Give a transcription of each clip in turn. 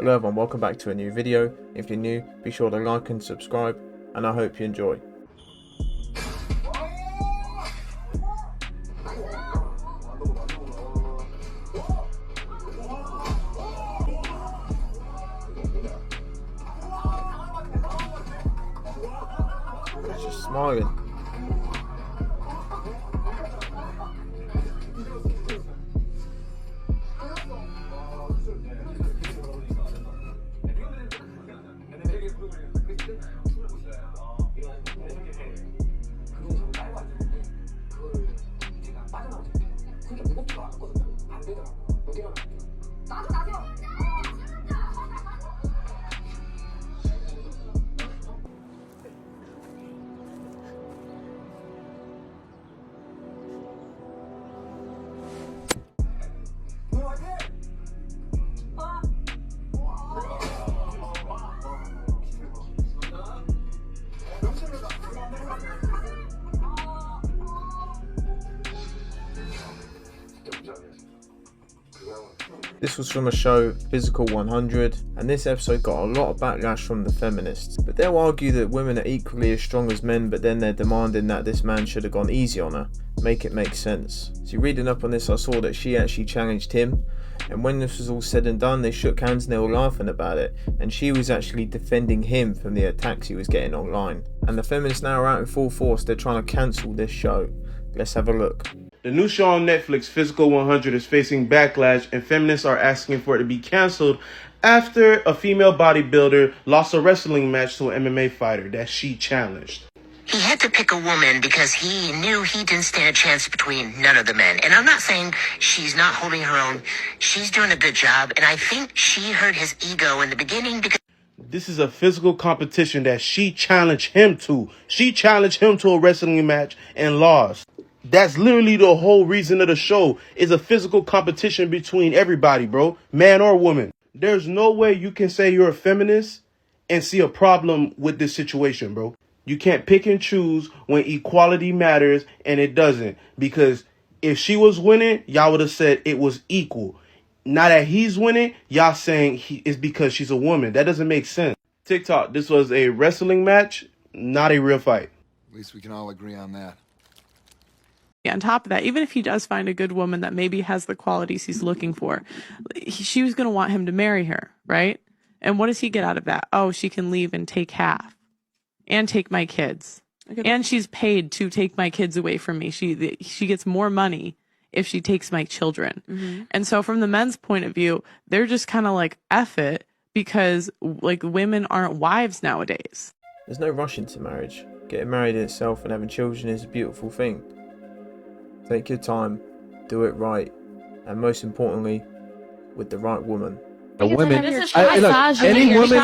Hello everyone, welcome back to a new video. If you're new, be sure to like and subscribe, and I hope you enjoy. Just smiling. This was from a show, Physical 100, and this episode got a lot of backlash from the feminists. But they'll argue that women are equally as strong as men, but then they're demanding that this man should have gone easy on her. Make it make sense. So reading up on this, I saw that she actually challenged him, and when this was all said and done, they shook hands and they were laughing about it, and she was actually defending him from the attacks he was getting online. And the feminists now are out in full force, they're trying to cancel this show. Let's have a look. The new show on Netflix, Physical 100, is facing backlash, and feminists are asking for it to be canceled after a female bodybuilder lost a wrestling match to an MMA fighter that she challenged. He had to pick a woman because he knew he didn't stand a chance between none of the men. And I'm not saying she's not holding her own. She's doing a good job, and I think she hurt his ego in the beginning because... This is a physical competition that she challenged him to. She challenged him to a wrestling match and lost. That's literally the whole reason of the show, is a physical competition between everybody, bro, man or woman. There's no way you can say you're a feminist and see a problem with this situation, bro. You can't pick and choose when equality matters and it doesn't. Because if she was winning, y'all would have said it was equal. Now that he's winning, y'all saying it's because she's a woman. That doesn't make sense. TikTok, this was a wrestling match, not a real fight. At least we can all agree on that. On top of that, even if he does find a good woman that maybe has the qualities he's looking for, she was going to want him to marry her, right? And what does he get out of that? Oh, she can leave and take half and take my kids. And she's paid to take my kids away from me. She gets more money if she takes my children. Mm-hmm. And so from the men's point of view, they're just kind of like, F it, because like women aren't wives nowadays. There's no rush into marriage. Getting married in itself and having children is a beautiful thing. Take your time, do it right, and most importantly, with the right woman. The women, look, any woman,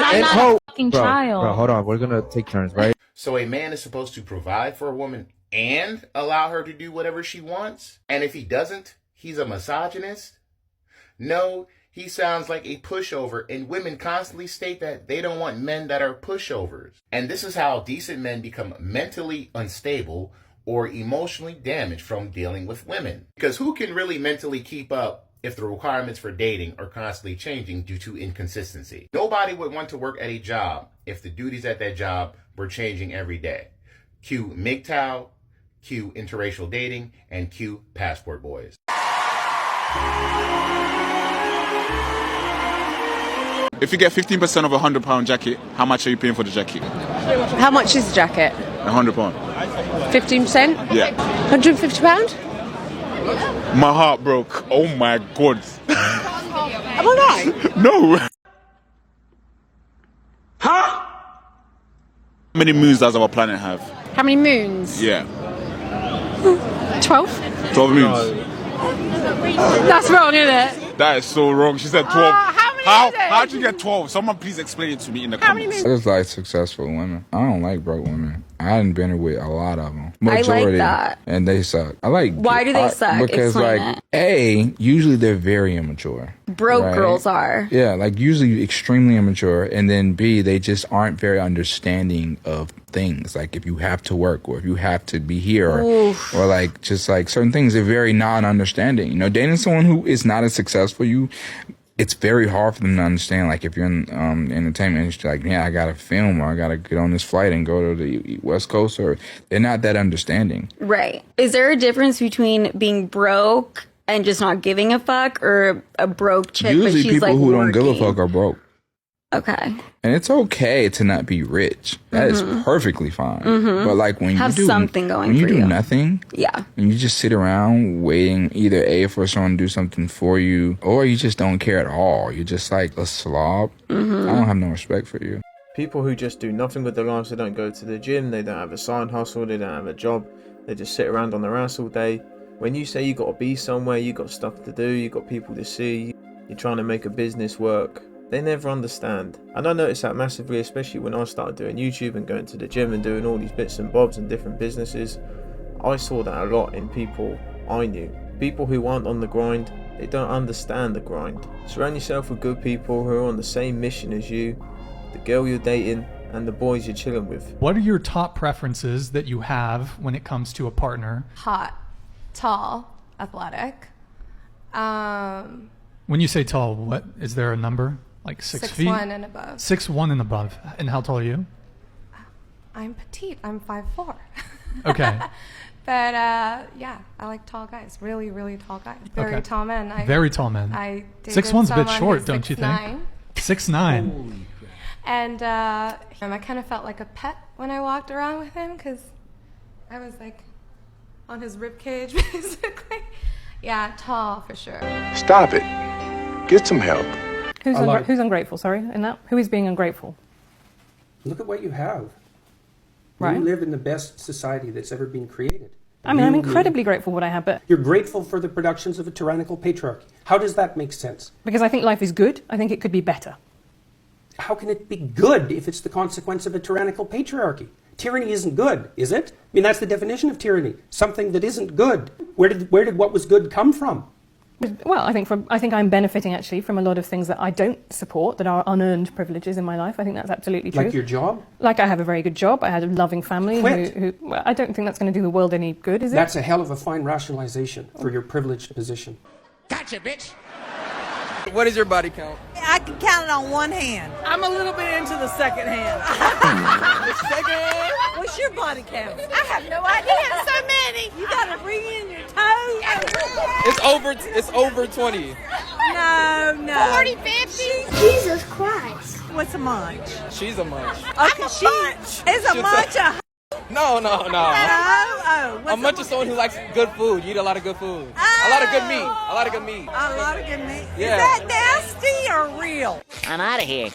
bro, hold on, we're gonna take turns, right? So a man is supposed to provide for a woman and allow her to do whatever she wants? And if he doesn't, he's a misogynist? No, he sounds like a pushover, and women constantly state that they don't want men that are pushovers. And this is how decent men become mentally unstable or emotionally damaged from dealing with women. Because who can really mentally keep up if the requirements for dating are constantly changing due to inconsistency? Nobody would want to work at a job if the duties at that job were changing every day. Cue mgtow, cue interracial dating, and cue passport boys. If you get 15% of a £100 jacket, how much are you paying for the jacket? How much is the jacket? £100. 15%? Yeah. £150? My heart broke. Oh my God. Am I right? No. Huh? How many moons does our planet have? How many moons? Yeah. 12? 12 moons. That's wrong, isn't it? That is so wrong. She said 12. How How'd you get 12? Someone please explain it to me in the comments. I just like successful women. I don't like broke women. I done been with a lot of them. Majority, I like that. And they suck. I like. Why do they suck? Because Explain it. Usually they're very immature. Broke girls are. Yeah, like usually extremely immature. And then B, they just aren't very understanding of things. Like if you have to work or if you have to be here or like just like certain things, they're very non-understanding. You know, dating someone who is not as successful, it's very hard for them to understand. Like, if you're in entertainment industry, like, yeah, I gotta film, or I gotta get on this flight and go to the West Coast, or they're not that understanding. Right. Is there a difference between being broke and just not giving a fuck, or a broke chick Usually but she's people like who working? don't give a fuck are broke. Okay. And it's okay to not be rich. That is perfectly fine. But like when Have you do something going when you for do you. nothing, Yeah. and you just sit around waiting either A, for someone to do something for you, or you just don't care at all. You're just like a slob. I don't have no respect for you. People who just do nothing with their lives, they don't go to the gym, they don't have a side hustle, they don't have a job, they just sit around on their ass all day. When you say you got to be somewhere, you got stuff to do, you got people to see, you're trying to make a business work, they never understand. And I noticed that massively, especially when I started doing YouTube and going to the gym and doing all these bits and bobs and different businesses. I saw that a lot in people I knew. People who aren't on the grind, they don't understand the grind. Surround yourself with good people who are on the same mission as you, the girl you're dating, and the boys you're chilling with. What are your top preferences that you have when it comes to a partner? Hot, tall, athletic. When you say tall, what is there a number? Like 6 feet? 6'1" and above. 6'1" and above. And how tall are you? I'm petite. I'm 5'4". Okay. But yeah, I like tall guys. Really, really tall guys. Very tall men. Very tall men. I dated 6'1's a bit someone short, who's don't you think? 6'9". 6'9". And I kind of felt like a pet when I walked around with him because I was like on his rib cage, basically. Yeah, tall for sure. Stop it. Get some help. Who's ungrateful, sorry, in that? Who is being ungrateful? Look at what you have. Right. You live in the best society that's ever been created. I mean, I'm incredibly grateful for what I have, but... You're grateful for the productions of a tyrannical patriarchy. How does that make sense? Because I think life is good. I think it could be better. How can it be good if it's the consequence of a tyrannical patriarchy? Tyranny isn't good, is it? I mean, that's the definition of tyranny. Something that isn't good. Where did what was good come from? Well, I think I'm benefiting actually from a lot of things that I don't support, that are unearned privileges in my life. I think that's absolutely true. Like your job? Like I have a very good job. I had a loving family. Well, I don't think that's going to do the world any good, is it? That's a hell of a fine rationalization for your privileged position. Gotcha, bitch. What is your body count? I can count it on one hand. I'm a little bit into the second hand. The second? What's your body count? I have no idea. So many. You gotta bring in your toes. It's over 20. No. 40, 50. Jesus Christ. What's a munch? She's a munch. Okay, she is a munch. No. Oh. A munch is someone who likes good food. You eat a lot of good food. A lot of good meat. A lot of good meat. Yeah. Is that nasty or real? I'm out of here.